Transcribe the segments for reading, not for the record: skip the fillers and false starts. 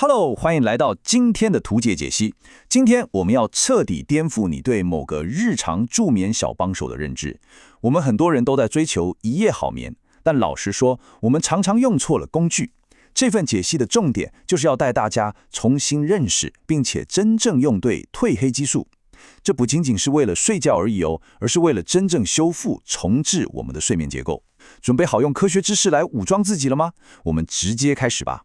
Hello，欢迎来到今天的图解解析。今天我们要彻底颠覆你对某个日常助眠小帮手的认知。我们很多人都在追求一夜好眠，但老实说，我们常常用错了工具。这份解析的重点就是要带大家重新认识，并且真正用对褪黑激素。这不仅仅是为了睡觉而已哦，而是为了真正修复、重置我们的睡眠结构。准备好用科学知识来武装自己了吗？我们直接开始吧。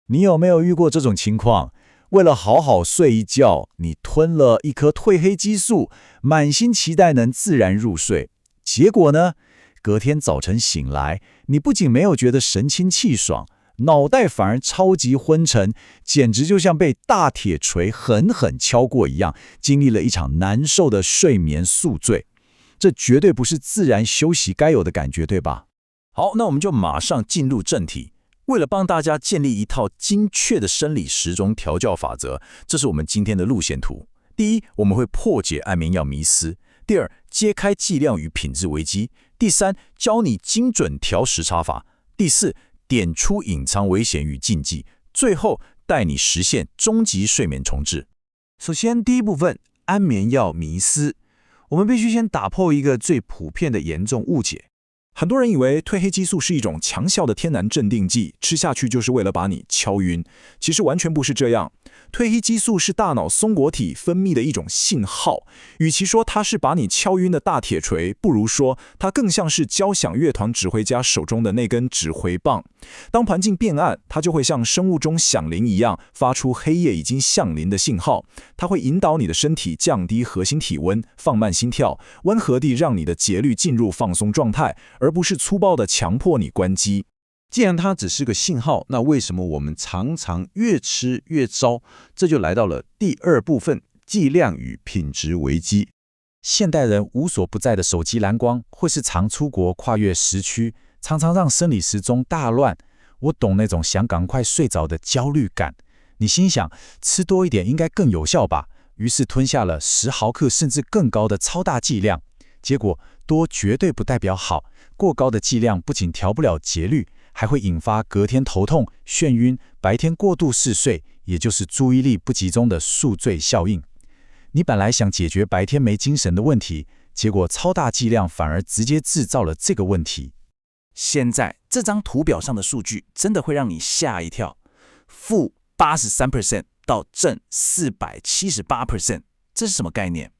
你有没有遇过这种情况？为了好好睡一觉，你吞了一颗褪黑激素，满心期待能自然入睡。结果呢？隔天早晨醒来，你不仅没有觉得神清气爽，脑袋反而超级昏沉，简直就像被大铁锤狠狠敲过一样，经历了一场难受的睡眠宿醉。这绝对不是自然休息该有的感觉，对吧？好，那我们就马上进入正题。为了帮大家建立一套精确的生理时钟调教法则，这是我们今天的路线图。第一，我们会破解安眠药迷思；第二，揭开剂量与品质危机；第三，教你精准调时差法；第四，点出隐藏危险与禁忌；最后，带你实现终极睡眠重置。首先，第一部分安眠药迷思，我们必须先打破一个最普遍的严重误解。很多人以为褪黑激素是一种强效的天然镇定剂，吃下去就是为了把你敲晕。其实完全不是这样。褪黑激素是大脑松果体分泌的一种信号，与其说它是把你敲晕的大铁锤，不如说它更像是交响乐团指挥家手中的那根指挥棒。当环境变暗，它就会像生物钟响铃一样，发出黑夜已经降临的信号。它会引导你的身体降低核心体温，放慢心跳，温和地让你的节律进入放松状态，而不是粗暴地强迫你关机。既然它只是个信号，那为什么我们常常越吃越糟？这就来到了第二部分，剂量与品质危机。现代人无所不在的手机蓝光，或是常出国跨越时区，常常让生理时钟大乱。我懂那种想赶快睡着的焦虑感。你心想，吃多一点应该更有效吧？于是吞下了10毫克甚至更高的超大剂量。结果多绝对不代表好，过高的剂量不仅调不了节律，还会引发隔天头痛、眩晕，白天过度嗜睡，也就是注意力不集中的宿醉效应。你本来想解决白天没精神的问题，结果超大剂量反而直接制造了这个问题。现在这张图表上的数据真的会让你吓一跳，负83% 到正478%，这是什么概念？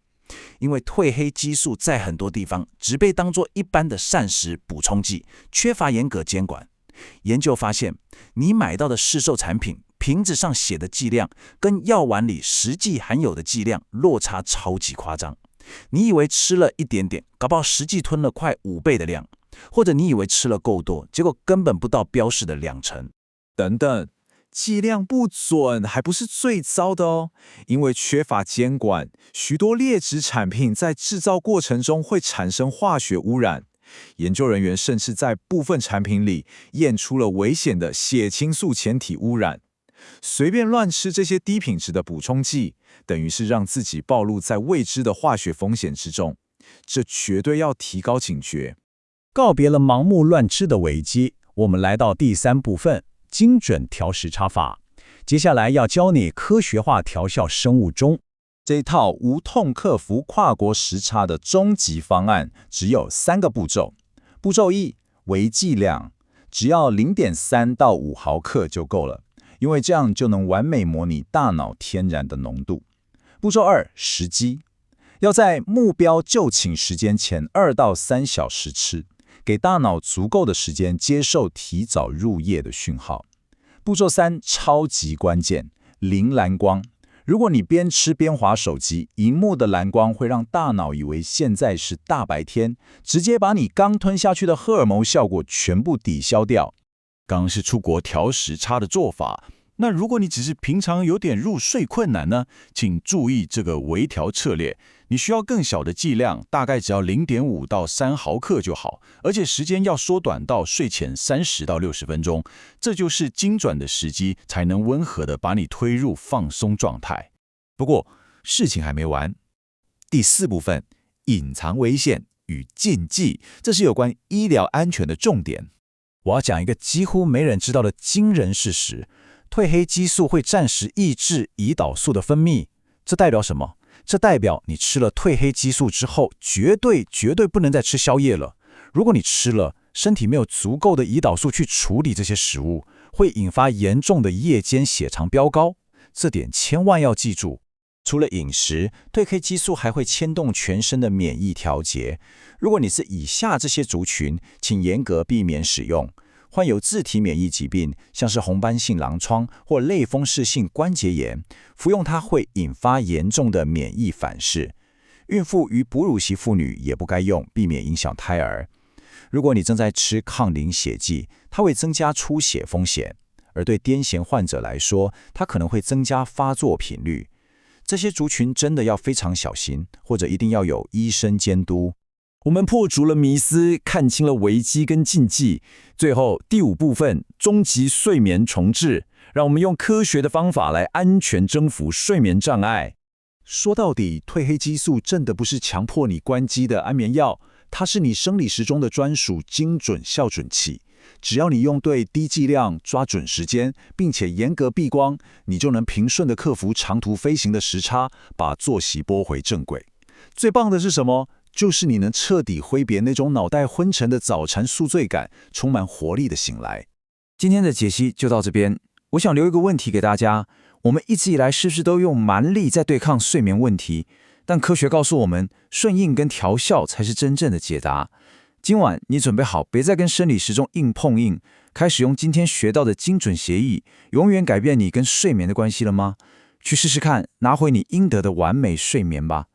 因为褪黑激素在很多地方只被当作一般的膳食补充剂，缺乏严格监管。研究发现，你买到的市售产品瓶子上写的剂量跟药丸里实际含有的剂量落差超级夸张。你以为吃了一点点，搞不好实际吞了快5倍的量，或者你以为吃了够多，结果根本不到标示的2成。等等，剂量不准还不是最糟的哦，因为缺乏监管，许多劣质产品在制造过程中会产生化学污染。研究人员甚至在部分产品里验出了危险的血清素前体污染。随便乱吃这些低品质的补充剂，等于是让自己暴露在未知的化学风险之中。这绝对要提高警觉。告别了盲目乱吃的危机，我们来到第3部分，精准调时差法。接下来要教你科学化调校生物钟。这套无痛克服跨国时差的终极方案只有3个步骤。步骤1，微剂量，只要0.3到5毫克就够了，因为这样就能完美模拟大脑天然的浓度。步骤2，时机，要在目标就寝时间前2到3小时吃，给大脑足够的时间接受提早入夜的讯号。步骤3，超级关键，零蓝光。如果你边吃边滑手机，荧幕的蓝光会让大脑以为现在是大白天，直接把你刚吞下去的荷尔蒙效果全部抵消掉。刚是出国调时差的做法，那如果你只是平常有点入睡困难呢，请注意这个微调策略。你需要更小的剂量，大概只要0.5到3毫克就好，而且时间要缩短到睡前30到60分钟，这就是精准的时机，才能温和地把你推入放松状态。不过事情还没完，第4部分，隐藏危险与禁忌，这是有关医疗安全的重点。我要讲一个几乎没人知道的惊人事实：褪黑激素会暂时抑制胰岛素的分泌，这代表什么？这代表你吃了褪黑激素之后，绝对不能再吃宵夜了。如果你吃了，身体没有足够的胰岛素去处理这些食物，会引发严重的夜间血糖飙高，这点千万要记住。除了饮食，褪黑激素还会牵动全身的免疫调节。如果你是以下这些族群，请严格避免使用。患有自体免疫疾病，像是红斑性狼疮或类风湿性关节炎，服用它会引发严重的免疫反噬。孕妇与哺乳期妇女也不该用，避免影响胎儿。如果你正在吃抗凝血剂，它会增加出血风险，而对癫痫患者来说，它可能会增加发作频率。这些族群真的要非常小心，或者一定要有医生监督。我们破除了迷思，看清了危机跟禁忌。最后第5部分，终极睡眠重置，让我们用科学的方法来安全征服睡眠障碍。说到底，褪黑激素真的不是强迫你关机的安眠药，它是你生理时钟的专属精准校准器。只要你用对低剂量，抓准时间，并且严格避光，你就能平顺地克服长途飞行的时差，把作息拨回正轨。最棒的是什么？就是你能彻底挥别那种脑袋昏沉的早晨宿醉感，充满活力的醒来。今天的解析就到这边。我想留一个问题给大家：我们一直以来是不是都用蛮力在对抗睡眠问题？但科学告诉我们，顺应跟调效才是真正的解答。今晚你准备好，别再跟生理时钟硬碰硬，开始用今天学到的精准协议，永远改变你跟睡眠的关系了吗？去试试看，拿回你应得的完美睡眠吧。